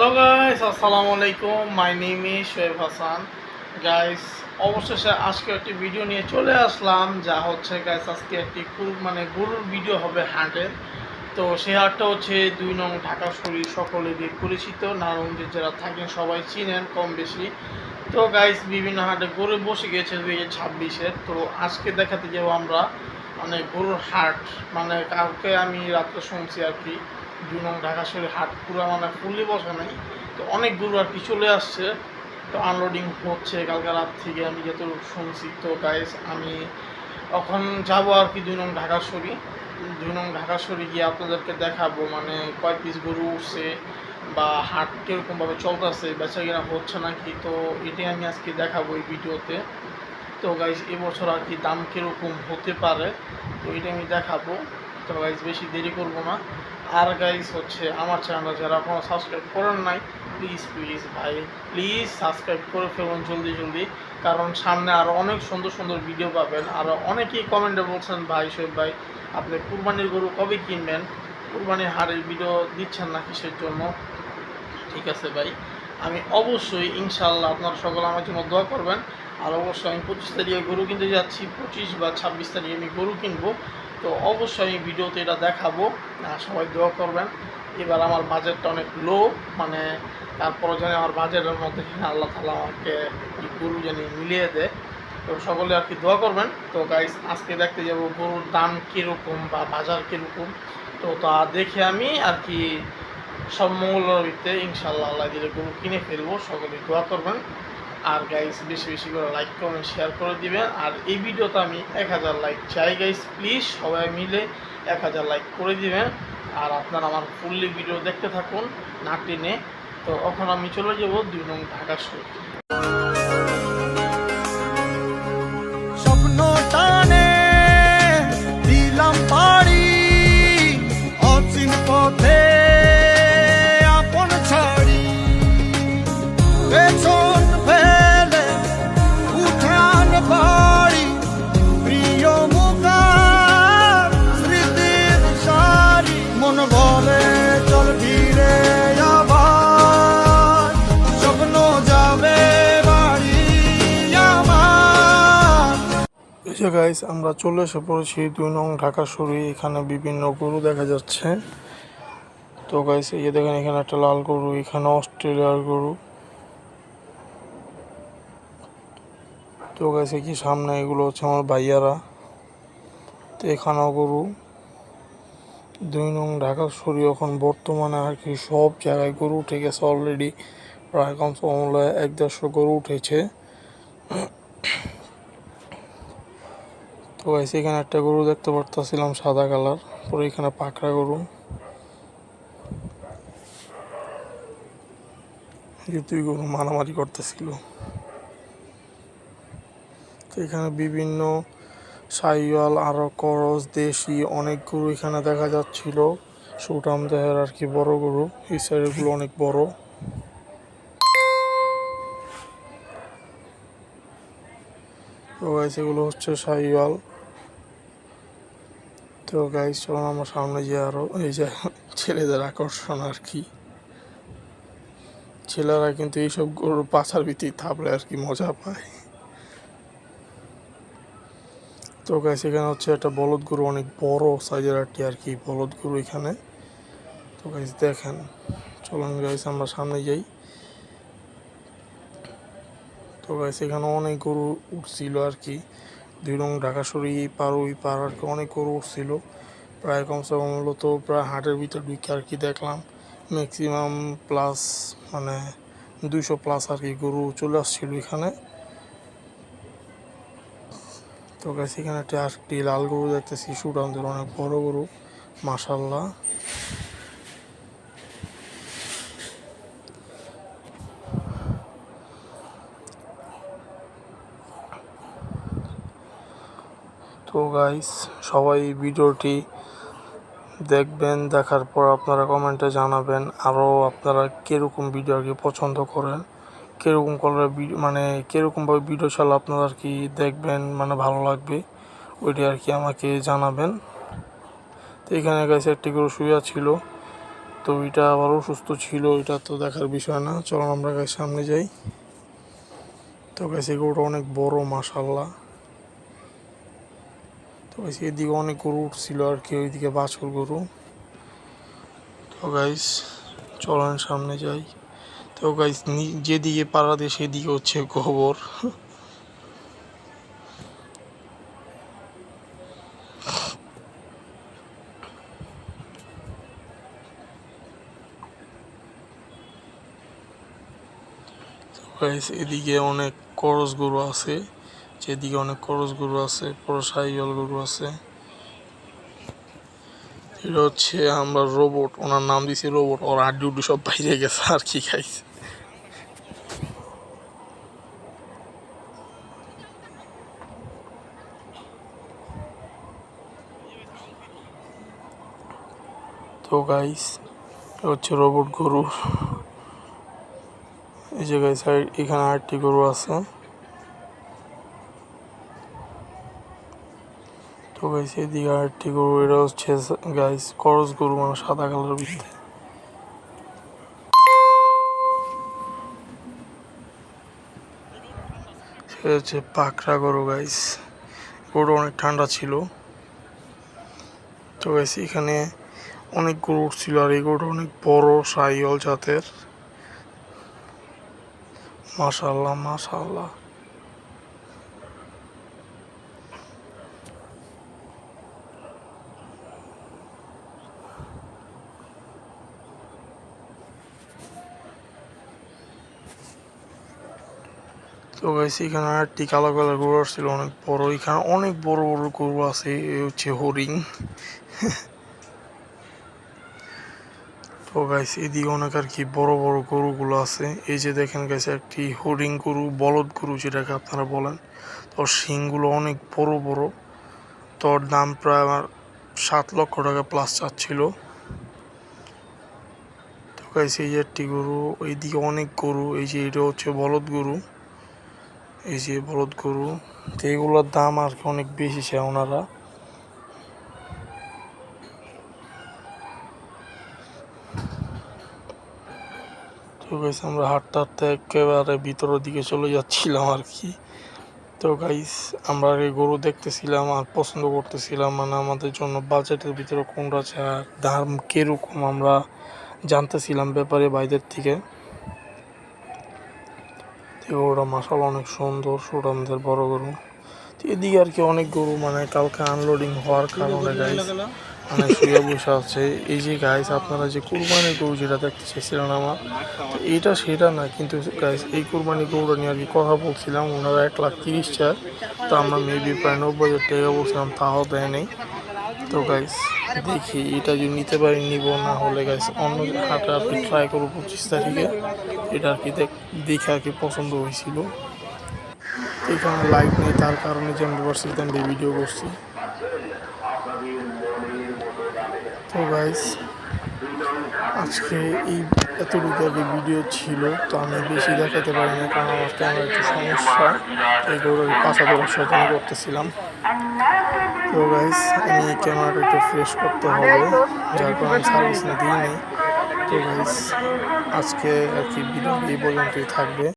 Hello guys, আসসালামু আলাইকুম। My name is Shoaib Hasan. Guys, অবশেষে আজকে একটি ভিডিও নিয়ে চলে আসলাম, যা হচ্ছে গাইস আজকে একটি খুব গরুর ভিডিও হবে হাটের। তো সেই হাটটা হচ্ছে 2 নং ঢাকা শরীর, সকলেরই পরিচিত। নারায়ণগঞ্জে যারা থাকেন সবাই চিনেন কম বেশি। তো গাইস, বিভিন্ন হাটে গরু বসে গেছে 2026-এর। তো আজকে দেখাতে যাবো আমরা গরুর হাট। কালকে আমি রাত্রে শুনছি আর কি 2 নং ঢাকা শহরের হাট পুরো ফুললি বসা নাই। তো অনেক গরু আর কি চলে আসছে। তো আনলোডিং হচ্ছে কালকে রাত থেকে আমি যতটুকু শুনছি। তো গাইস, আমি এখন যাব আর কি 2 নং ঢাকা শহরে। 2 নং ঢাকা শহরে গিয়ে আপনাদেরকে দেখাবো কয় পিস গরু উঠছে বা হাট কীরকমভাবে চলতেছে, বেচা কেনা হচ্ছে নাকি। তো এটাই আমি আজকে দেখাবো এই ভিডিওতে। তো গাইস, এবছর আর কি দাম কীরকম হতে পারে, তো এটা আমি দেখাবো। তো গাইস, বেশি দেরি করব না। আর গাইস হচ্ছে আমার চ্যানেলটা যারা এখনও সাবস্ক্রাইব করেন নাই, প্লিজ প্লিজ ভাই প্লিজ সাবস্ক্রাইব করে ফেলুন জলদি জলদি। কারণ সামনে আরও অনেক সুন্দর সুন্দর ভিডিও পাবেন। আর অনেকেই কমেন্টে বলছেন, ভাই শোয়েব ভাই আপনি কুরবানির গরু কবে কিনবেন, কুরবানির হাটের ভিডিও দিচ্ছেন না কিসের জন্য। ঠিক আছে ভাই, আমি অবশ্যই ইনশাল্লাহ আপনারা সকলে আমার জন্য দোয়া করবেন। আর অবশ্যই আমি 25 তারিখে গরু কিনতে যাচ্ছি, 25 বা 26 তারিখে আমি গরু কিনবো। তো অবশ্যই আমি ভিডিওতে এটা দেখাবো, সবাই দোয়া করবেন। এবার আমার বাজেটটা অনেক লো, তারপরে জানি আমার বাজেটের মধ্যে আল্লাহ তাআলা আমাকে গরু জানি মিলিয়ে দেয়। তো সকলে আর কি দোয়া করবেন। তো গাইস, আজকে দেখতে যাবো গরুর দাম কীরকম বা বাজার কীরকম। তো তা দেখে আমি আর কি সব মঙ্গলবার ভিত্তিতে ইনশাল্লাহ আল্লাহ দিলে গরু কিনে ফেলবো। সকলে দোয়া করবেন। আর গাইস, বেশি বেশি করে লাইক কমেন্ট শেয়ার করে দিবেন। আর এই ভিডিওতে আমি 1000 লাইক চাই গাইস, প্লিজ সবাই মিলে 1000 লাইক করে দিবেন। আর আপনারা আমার ফুললি ভিডিও দেখতে থাকুন না টেনে। তো এখন আমি চলে যাব 2 নং ঢাকা শহর। স্বপ্ন টানে দিলাম পাড়ি অচিন পথে আপন ছাড়ি, পেছন ফেলে উঠান বাড়ি, প্রিয় মুখার স্মৃতির সারি, মন বলে চল ফিরে আবার, স্বপ্ন যাবে বাড়ি আমার। এই যে গাইস, আমরা চলে এসে পড়েছি 2 নং ঢাকা শহরে। এখানে বিভিন্ন গরু দেখা যাচ্ছে। তো গাইস, এই যে দেখেন, এখানে একটা লাল গরু, এখানে অস্ট্রেলিয়ার গরু। তো গাইস, কি সামনে এগুলো হচ্ছে আমার ভাইয়ারা। তো এখানেও গরু। 2 নং ঢাকা শহরে এখন বর্তমানে আর কি সব জায়গায় গরু উঠে গেছে অলরেডি। প্রায় কমসে কম 1-150 গরু উঠেছে। তো গাইস, এখানে একটা গরু দেখতে পারতেছিলাম সাদা কালার, পরে এখানে পাকড়া গরু। দুই গরু মারামারি করতেছিল। তো এখানে বিভিন্ন সাইওয়াল আরো করস দেশি অনেক গরু এখানে দেখা যাচ্ছিল। সুঠাম দেহের আর কি বড় গরু, এই সাইডের গুলো অনেক বড়। তো গাইস, এগুলো হচ্ছে সাইওয়াল। তো গাইস, চলুন আমার সামনে যে আরো এই যে ছেলেদের আকর্ষণ আর কি। ছেলেরা কিন্তু এইসব গরুর পাছার ভিতরে থাপড়ে আর কি মজা পায়। তো গাইস, এখানে হচ্ছে একটা বলদ গরু, অনেক বড় সাইজের আর কি বলদ গরু এখানে। তো গাইস দেখেন, চলুন গাইস আমরা সামনে যাই। তো গাইস, এখানে অনেক গরু উঠছিল আর কি। 2 নং ঢাকা শহরে এই পার ওই পার আর কি অনেক গরু উঠছিল। প্রায় কমসে কম তো প্রায় হাটের ভিতর ঢুকে আর কি দেখলাম ম্যাক্সিমাম প্লাস 200+ আর কি গরু চলে আসছিল এখানে। তো গাইস, এখানে একটি লাল গরু দেখতেছি, সুঠামদের অনেক বড় গরু মাশাআল্লাহ। তো গাইস, সবাই ভিডিওটি দেখবেন, দেখার পর আপনারা কমেন্টে জানাবেন আরও আপনারা কীরকম ভিডিও আর কি পছন্দ করেন, কীরকম করলে কীরকমভাবে ভিডিও ছাড়লে আপনারা আর কি দেখবেন ভালো লাগবে, ওইটি আর কি আমাকে জানাবেন। তো এখানে গাইস একটি গরু শুয়ে ছিল, তো এটা আবার অসুস্থ ছিল, এটা তো দেখার বিষয় না। চলো আমরা গাইস সামনে যাই। তো গাইস এই গরুটা অনেক বড় মাশাআল্লাহ। তো গাইস এদিকে অনেক গরু উঠছিল আর কি, ওইদিকে বাছুর গরু। তো গাইস চলেন সামনে যাই। তো গাইস যেদিকে পাড়া দিয়ে সেদিকে হচ্ছে গোবর। গাইস এদিকে অনেক করস গরু আছে, যেদিকে অনেক করস গরু আছে, বড় সাইওয়াল গরু আছে। এটা হচ্ছে আমরা রোবট, ওনার নাম দিছি রোবট, ওর হাড্ডি উড্ডি সব বাইরে গেছে আর কি খাইছে। তো গাইস হচ্ছে রোবট গরু। এই যে গাইস এখানে আরেকটি গরু আছে। তো গাইস এদিকে আরেকটি গরু, এটা হচ্ছে গাইস করস গরু, মানে সাদা কালারের ভিতরে। সেটা হচ্ছে পাকড়া গরু গাইস। গরুটা অনেক ঠান্ডা ছিল। তো গাইস এখানে অনেক গরু উঠছিল, আর এই গরুটা অনেক বড় সাইওয়াল জাতের। মাশাআল্লাহ মাশাআল্লাহ। তো গাইস এখানে আরেকটি কালো কালার গরু আসছিল অনেক বড়। এখানে অনেক বড় বড় গরু আছে, এই হচ্ছে হরিণ। তো গাইস এদিকে অনেক আর কি বড় বড় গরুগুলো আছে। এই যে দেখেন গাইস একটি হরিণ গরু, বলদ গরু যেটাকে আপনারা বলেন। তোর শিংগুলো অনেক বড় বড়। তোর দাম প্রায় আমার 7 লক্ষ টাকা প্লাস চাচ্ছিল। তো গাইস এই যে একটি গরু, এইদিকে অনেক গরু। এই যে এটা হচ্ছে বলদ গরু, এই যে বলদ গরু। তো এগুলোর দাম আর কি অনেক বেশি চায় ওনারা। তো গাইস আমরা হাঁটতে হাঁটতে একেবারে ভিতরের দিকে চলে যাচ্ছিলাম আর কি। তো গাইস আমরা এই গরু দেখতেছিলাম আর পছন্দ করতেছিলাম, মানে আমাদের জন্য বাজেটের ভিতরে কোনটা চায়, দাম কিরকম আমরা জানতেছিলাম ব্যাপারে ভাইদের থেকে। তো গরুটা মাশাআল্লাহ অনেক সুন্দর, ওটা আমাদের বড় গরু। তো এদিকে আর কি অনেক গরু, মানে কালকে আনলোডিং হওয়ার কারণে গাইস মানে শুয়ে বসে আছে। এই যে গাইস আপনারা যে কুরবানির গরু যেটা দেখতে চাইছিলেন আমার, তো এটা সেটা না, কিন্তু গাইস এই কুরবানি গরুটা নিয়ে আর কি কথা বলছিলাম, ওনারা 1,30,000 চায়। তো আমরা মেবি প্রায় 90,000 টাকা বলছিলাম, তাও দেয় নেই। তো গাইস দেখি এটা যদি নিতে পারি নিব, না হলে গাইস অন্য হাটে আর কি ট্রাই করবো 25 তারিখে। এটা আর কি দেখে আর কি পছন্দ হয়েছিল। এখানে লাইট নেই, তার কারণে যে আমি ভার্সিটিতে আমি ভিডিও করছি। তো গাইস আজকে এই এতটুকু আগে ভিডিও ছিল, তো আমি বেশি দেখাতে পারি না, কারণ আমার ক্যামেরা একটু সমস্যা। এই গরুর পাশা ধরার সাথে করতেছিলাম। তো গাইস আমি ক্যামেরাটা একটু ফ্রেশ করতে হবে, যার কারণে সার্ভিসিং দিই নেই। তো গাইস আজকে আর কি ভিডিও এই পর্যন্তই থাকবে।